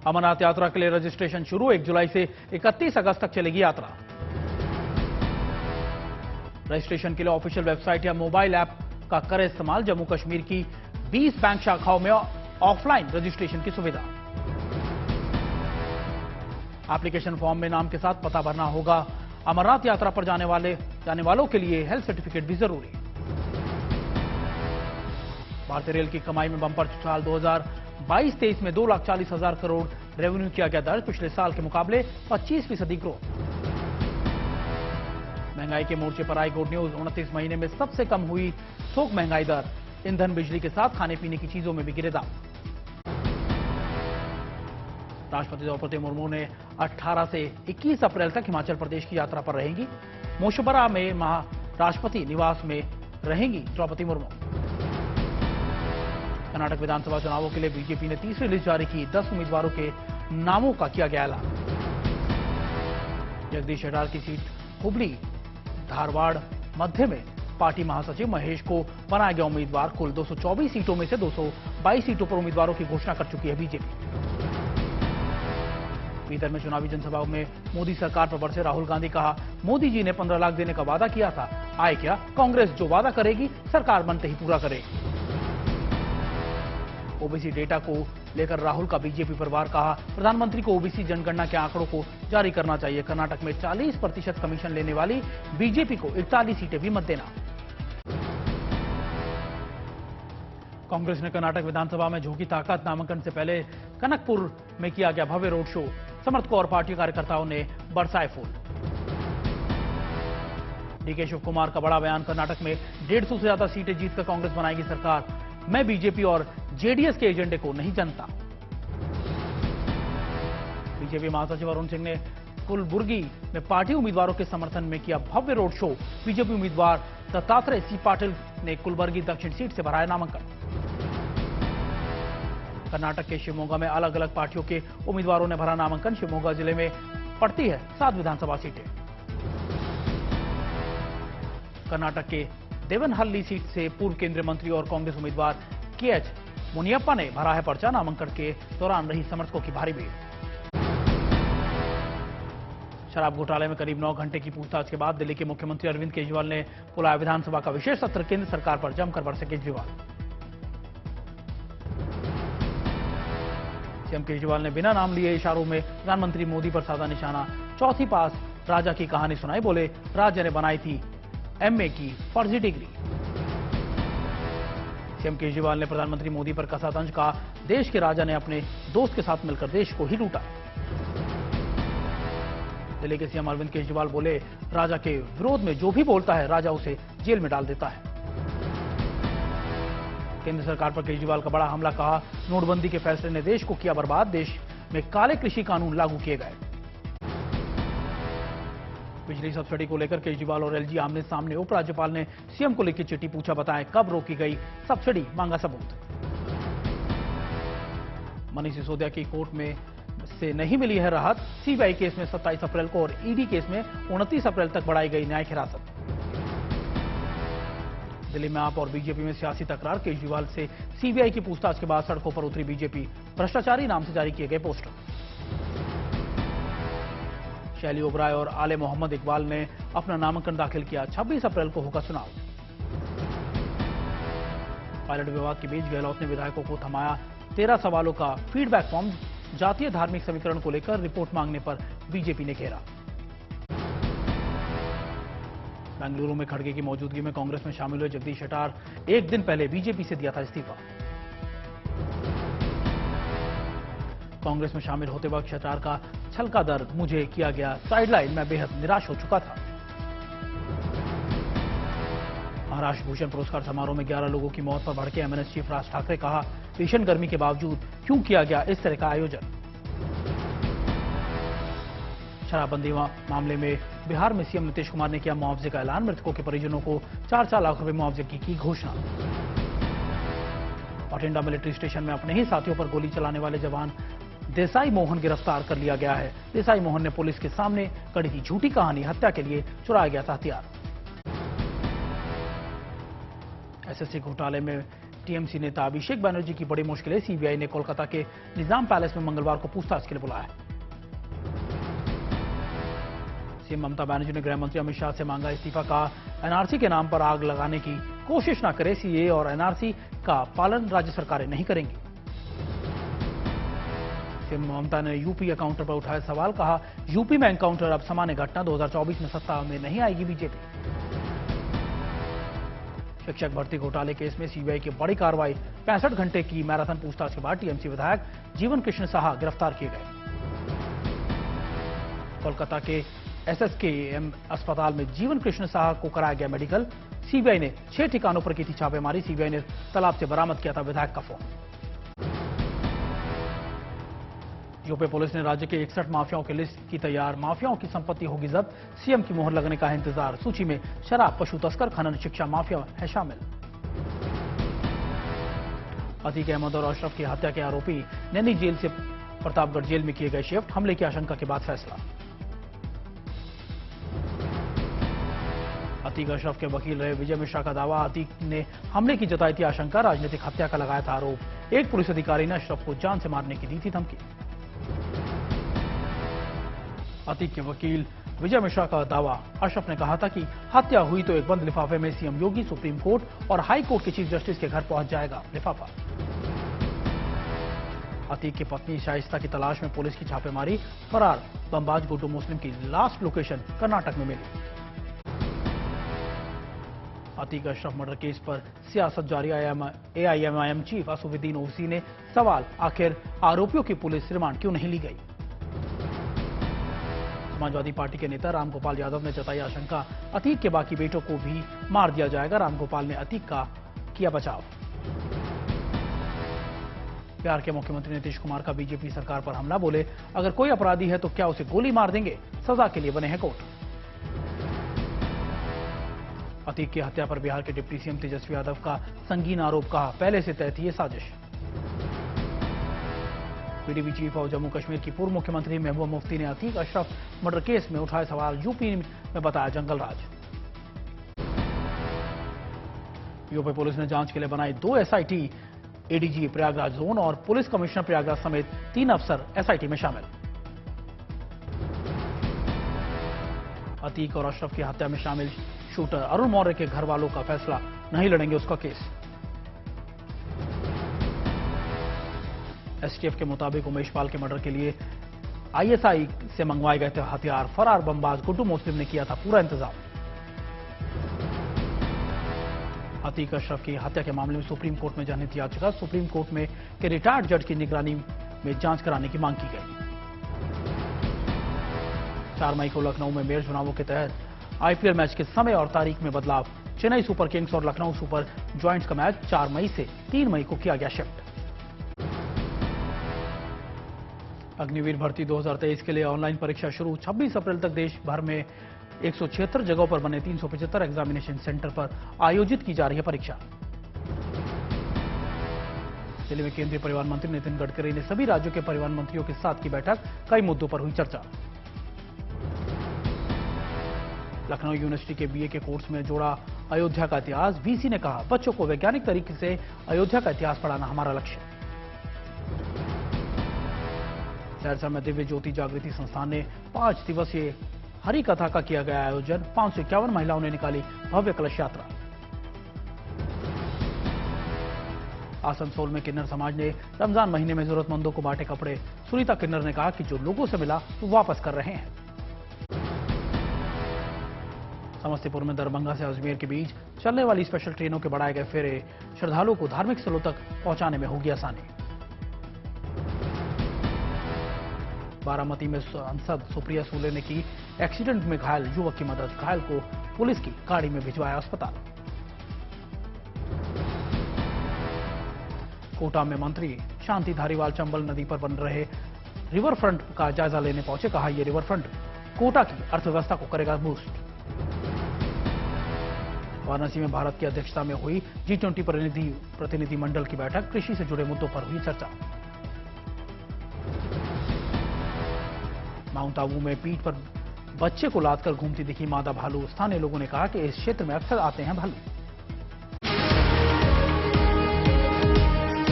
अमरनाथ यात्रा के लिए रजिस्ट्रेशन शुरू 1 जुलाई से 31 अगस्त तक चलेगी यात्रा। रजिस्ट्रेशन के लिए ऑफिशियल वेबसाइट या मोबाइल ऐप का करें इस्तेमाल। जम्मू कश्मीर की 20 बैंक शाखाओं में ऑफलाइन रजिस्ट्रेशन की सुविधा। एप्लीकेशन फॉर्म में नाम के साथ पता भरना होगा। अमरनाथ यात्रा पर जाने वालों के लिए हेल्थ सर्टिफिकेट भी जरूरी। भारतीय रेल की कमाई में बंपर साल 2022-23 में 2,40,000 करोड़ रेवेन्यू किया गया दर्ज। पिछले साल के मुकाबले 25% ग्रोथ। महंगाई के मोर्चे पर आई गुड न्यूज। 29 महीने में सबसे कम हुई थोक महंगाई दर। ईंधन बिजली के साथ खाने पीने की चीजों में भी गिरे दाम। राष्ट्रपति द्रौपदी मुर्मू ने 18 से 21 अप्रैल तक हिमाचल प्रदेश की यात्रा पर रहेंगी। मोशबरा में राष्ट्रपति निवास में रहेंगी द्रौपदी मुर्मू। कर्नाटक विधानसभा चुनावों के लिए बीजेपी ने तीसरी लिस्ट जारी की। 10 उम्मीदवारों के नामों का किया गया ऐलान। जगदीश शेट्टार की सीट हुबली धारवाड़ मध्य में पार्टी महासचिव महेश को बनाया गया उम्मीदवार। कुल 224 सीटों में से 222 सीटों पर उम्मीदवारों की घोषणा कर चुकी है बीजेपी। बीदर में चुनावी जनसभा में मोदी सरकार पर बरसे राहुल गांधी। कहा, मोदी जी ने 15 लाख देने का वादा किया था, आए क्या? कांग्रेस जो वादा करेगी सरकार बनते ही पूरा करेगी। ओबीसी डेटा को लेकर राहुल का बीजेपी पर वार। कहा, प्रधानमंत्री को ओबीसी जनगणना के आंकड़ों को जारी करना चाहिए। कर्नाटक में 40% कमीशन लेने वाली बीजेपी को 41 सीटें भी मत देना। कांग्रेस ने कर्नाटक विधानसभा में झोंकी ताकत। नामांकन से पहले कनकपुर में किया गया भव्य रोड शो। समर्थकों और पार्टी कार्यकर्ताओं ने बरसाए फूल। डीके शिव कुमार का बड़ा बयान। कर्नाटक में 150 से ज्यादा सीटें जीतकर कांग्रेस बनाएगी सरकार। मैं बीजेपी और जेडीएस के एजेंडे को नहीं जानता। बीजेपी महासचिव अरुण सिंह ने कुलबुर्गी में पार्टी उम्मीदवारों के समर्थन में किया भव्य रोड शो। बीजेपी उम्मीदवार दत्तात्रेय सी पाटिल ने कुलबुर्गी दक्षिण सीट से भराया नामांकन। कर्नाटक के शिवमोगा में अलग अलग पार्टियों के उम्मीदवारों ने भरा नामांकन। शिवमोगा जिले में पड़ती है 7 विधानसभा सीटें। कर्नाटक के देवनहल्ली सीट से पूर्व केंद्रीय मंत्री और कांग्रेस उम्मीदवार केएच मुनियप्पा ने भरा है पर्चा। नामांकन के दौरान रही समर्थकों की भारी भीड़। शराब घोटाले में करीब 9 घंटे की पूछताछ के बाद दिल्ली के मुख्यमंत्री अरविंद केजरीवाल ने बुलाया विधानसभा का विशेष सत्र। केंद्र सरकार पर जमकर बरसे केजरीवाल। सीएम केजरीवाल ने बिना नाम लिए इशारों में प्रधानमंत्री मोदी पर साधा निशाना। चौथी पास राजा की कहानी सुनाई। बोले, राज्य ने बनाई थी एमए की फर्जी डिग्री। सीएम केजरीवाल ने प्रधानमंत्री मोदी पर कसा तंज। कहा, देश के राजा ने अपने दोस्त के साथ मिलकर देश को ही लूटा। दिल्ली के सीएम अरविंद केजरीवाल बोले, राजा के विरोध में जो भी बोलता है राजा उसे जेल में डाल देता है। केंद्र सरकार पर केजरीवाल का बड़ा हमला। कहा, नोटबंदी के फैसले ने देश को किया बर्बाद। देश में काले कृषि कानून लागू किए गए। बिजली सब्सिडी को लेकर केजरीवाल और एलजी आमने सामने। उपराज्यपाल ने सीएम को लिखी चिट्ठी। पूछा, बताएं कब रोकी गई सब्सिडी, मांगा सबूत। मनीष सिसोदिया की कोर्ट में से नहीं मिली है राहत। सीबीआई केस में 27 अप्रैल को और ईडी केस में 29 अप्रैल तक बढ़ाई गई न्यायिक हिरासत। दिल्ली में आप और बीजेपी में सियासी तकरार। केजरीवाल से सीबीआई की पूछताछ के बाद सड़कों पर उतरी बीजेपी। भ्रष्टाचारी नाम से जारी किए गए पोस्टर। शैली ओबराय और आले मोहम्मद इकबाल ने अपना नामांकन दाखिल किया। 26 अप्रैल को होगा चुनाव। पायलट विवाद के बीच गहलोत ने विधायकों को थमाया 13 सवालों का फीडबैक फॉर्म। जातीय धार्मिक समीकरण को लेकर रिपोर्ट मांगने पर बीजेपी ने घेरा। बेंगलुरु में खड़गे की मौजूदगी में कांग्रेस में शामिल हुए जगदीश शेट्टार। एक दिन पहले बीजेपी से दिया था इस्तीफा। कांग्रेस में शामिल होते वक्त शेट्टार का छलका दर्द। मुझे किया गया साइडलाइन, मैं बेहद निराश हो चुका था। महाराष्ट्र भूषण पुरस्कार समारोह में 11 लोगों की मौत पर भड़के एमएनएस चीफ राज ठाकरे। कहा, भीषण गर्मी के बावजूद क्यों किया गया इस तरह का आयोजन। शराबबंदी मामले में बिहार में सीएम नीतीश कुमार ने किया मुआवजे का ऐलान। मृतकों के परिजनों को 4-4 लाख रुपए मुआवजे की घोषणा। बठिंडा मिलिट्री स्टेशन में अपने ही साथियों पर गोली चलाने वाले जवान देसाई मोहन गिरफ्तार कर लिया गया है। देसाई मोहन ने पुलिस के सामने कड़ी थी झूठी कहानी। हत्या के लिए चुराया गया था हथियार। एसएससी घोटाले में टीएमसी नेता अभिषेक बनर्जी की बड़ी मुश्किलें, सीबीआई ने कोलकाता के निजाम पैलेस में मंगलवार को पूछताछ के लिए बुलाया। सीएम ममता बनर्जी ने गृह मंत्री अमित शाह से मांगा इस्तीफा, कहा एनआरसी के नाम पर आग लगाने की कोशिश न करे, सीए और एनआरसी का पालन राज्य सरकारें नहीं करेंगी। सीएम ममता ने यूपी एनकाउंटर पर उठाया सवाल, कहा यूपी में एनकाउंटर अब सामान्य घटना, 2024 में सत्ता में नहीं आएगी बीजेपी। शिक्षक भर्ती घोटाले केस में सीबीआई की बड़ी कार्रवाई, 65 घंटे की मैराथन पूछताछ के बाद टीएमसी विधायक जीवन कृष्ण साहा गिरफ्तार किए गए। कोलकाता के एसएसकेएम अस्पताल में जीवन कृष्ण साहा को कराया गया मेडिकल। सीबीआई ने 6 ठिकानों पर की थी छापेमारी। सीबीआई ने तालाब से बरामद किया था विधायक का फोन। यूपी पुलिस ने राज्य के 61 माफियाओं की लिस्ट की तैयार, माफियाओं की संपत्ति होगी जब्त, सीएम की मोहर लगने का है इंतजार। सूची में शराब, पशु तस्कर, खनन, शिक्षा माफिया है शामिल। अतीक अहमद और अशरफ की हत्या के आरोपी नैनी जेल से प्रतापगढ़ जेल में किए गए शिफ्ट, हमले की आशंका के बाद फैसला। अतीक अशरफ के वकील रहे विजय मिश्रा का दावा, अतीक ने हमले की जताई थी आशंका, राजनीतिक हत्या का लगाया था आरोप। एक पुलिस अधिकारी ने अशरफ को जान से मारने की दी थी धमकी। अतीक के वकील विजय मिश्रा का दावा, अशरफ ने कहा था कि हत्या हुई तो एक बंद लिफाफे में सीएम योगी, सुप्रीम कोर्ट और हाई कोर्ट के चीफ जस्टिस के घर पहुंच जाएगा लिफाफा। अतीक की पत्नी शाइस्ता की तलाश में पुलिस की छापेमारी, फरार बमबाज गुड्डू मुस्लिम की लास्ट लोकेशन कर्नाटक में मिली। अतीक अशरफ मर्डर केस पर सियासत जारी, एआईएमआईएम चीफ असदुद्दीन ओवैसी ने सवाल, आखिर आरोपियों की पुलिस रिमांड क्यों नहीं ली गई। समाजवादी पार्टी के नेता रामगोपाल यादव ने जताई आशंका, अतीक के बाकी बेटों को भी मार दिया जाएगा। रामगोपाल ने अतीक का किया बचाव। बिहार के मुख्यमंत्री नीतीश कुमार का बीजेपी सरकार पर हमला, बोले अगर कोई अपराधी है तो क्या उसे गोली मार देंगे, सजा के लिए बने हैं कोर्ट। अतीक की हत्या पर बिहार के डिप्टी सीएम तेजस्वी यादव का संगीन आरोप, कहा पहले से तय थी ये साजिश। पीडीपी चीफ और जम्मू कश्मीर की पूर्व मुख्यमंत्री महबूबा मुफ्ती ने अतीक अशरफ मर्डर केस में उठाए सवाल, यूपी में बताया जंगल राज। यूपी पुलिस ने जांच के लिए बनाई 2 एसआईटी, एडीजी प्रयागराज जोन और पुलिस कमिश्नर प्रयागराज समेत 3 अफसर एसआईटी में शामिल। अतीक और अशरफ की हत्या में शामिल शूटर अरुण मौर्य के घर वालों का फैसला, नहीं लड़ेंगे उसका केस। एसटीएफ के मुताबिक उमेश पाल के मर्डर के लिए आईएसआई से मंगवाए गए थे हथियार, फरार बमबाज गुड्डू मुस्लिम ने किया था पूरा इंतजाम। अतीक अशरफ की हत्या के मामले में सुप्रीम कोर्ट में जनहित याचिका, सुप्रीम कोर्ट में के रिटायर्ड जज की निगरानी में जांच कराने की मांग की गई। 4 मई को लखनऊ में मेयर चुनावों के तहत आईपीएल मैच के समय और तारीख में बदलाव, चेन्नई सुपर किंग्स और लखनऊ सुपर जॉइंट्स का मैच 4 मई से 3 मई को किया गया शिफ्ट। अग्निवीर भर्ती 2023 के लिए ऑनलाइन परीक्षा शुरू, 26 अप्रैल तक देश भर में 176 जगहों पर बने 375 एग्जामिनेशन सेंटर पर आयोजित की जा रही है परीक्षा। दिल्ली में केंद्रीय परिवहन मंत्री नितिन गडकरी ने सभी राज्यों के परिवहन मंत्रियों के साथ की बैठक, कई मुद्दों पर हुई चर्चा। लखनऊ यूनिवर्सिटी के बीए के कोर्स में जोड़ा अयोध्या का इतिहास, वीसी ने कहा बच्चों को वैज्ञानिक तरीके से अयोध्या का इतिहास पढ़ाना हमारा लक्ष्य। सहरसा में दिव्य ज्योति जागृति संस्थान ने 5 दिवसीय हरि कथा का किया गया आयोजन, 551 महिलाओं ने निकाली भव्य कलश यात्रा। आसनसोल में किन्नर समाज ने रमजान महीने में जरूरतमंदों को बांटे कपड़े, सुनीता किन्नर ने कहा कि जो लोगों से मिला वो वापस कर रहे हैं। समस्तीपुर में दरभंगा से अजमेर के बीच चलने वाली स्पेशल ट्रेनों के बढ़ाए गए फेरे, श्रद्धालुओं को धार्मिक स्थलों तक पहुंचाने में होगी आसानी। बारामती में सांसद सुप्रिया सूले ने की एक्सीडेंट में घायल युवक की मदद, घायल को पुलिस की गाड़ी में भिजवाया अस्पताल। कोटा में मंत्री शांति धारीवाल चंबल नदी पर बन रहे रिवर फ्रंट का जायजा लेने पहुंचे, कहा यह रिवर फ्रंट कोटा की अर्थव्यवस्था को करेगा बूस्ट। वाराणसी में भारत की अध्यक्षता में हुई G20 प्रतिनिधि मंडल की बैठक, कृषि से जुड़े मुद्दों पर हुई चर्चा। माउंट आबू में पीठ पर बच्चे को लादकर घूमती दिखी मादा भालू, स्थानीय लोगों ने कहा कि इस क्षेत्र में अक्सर आते हैं भालू।